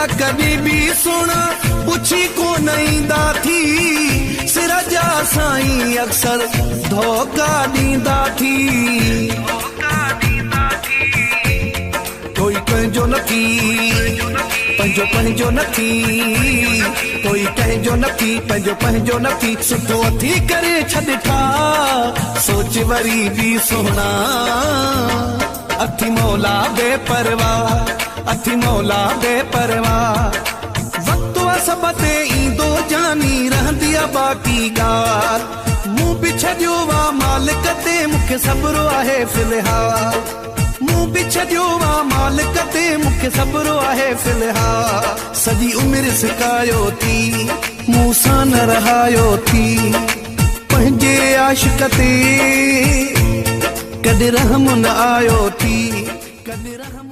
वेठा कॾहिं बि सुणा पुछी कोन ईंदा थी सिर जा साईं अक्सर धोखा ॾींदा थी कोई कंहिंजो न थी पंहिंजो पंहिंजो न थी कोई कंहिंजो न थी पंहिंजो पंहिंजो न थी सुठो थी करे छॾिठा सोच वरी बि सुहिणा अथी मौला बेपरवाह अथी मौला बेपरवाह वक़्तु सब ते ईंदो जानी रहंदी आहे बाक़ी ॻाल्हि मूं बि छॾियो आहे मालिक ते मूंखे सब्र आहे फ़िलहाल मूं बि छॾियो आहे मालिक ते मूंखे सब्र आहे फ़िलहाल सॼी उमिरि सिकायो थी मूं सां न रहायो थी पंहिंजे आशिक़ ते कॾहिं रहम न आयो थी कॾहिं रहम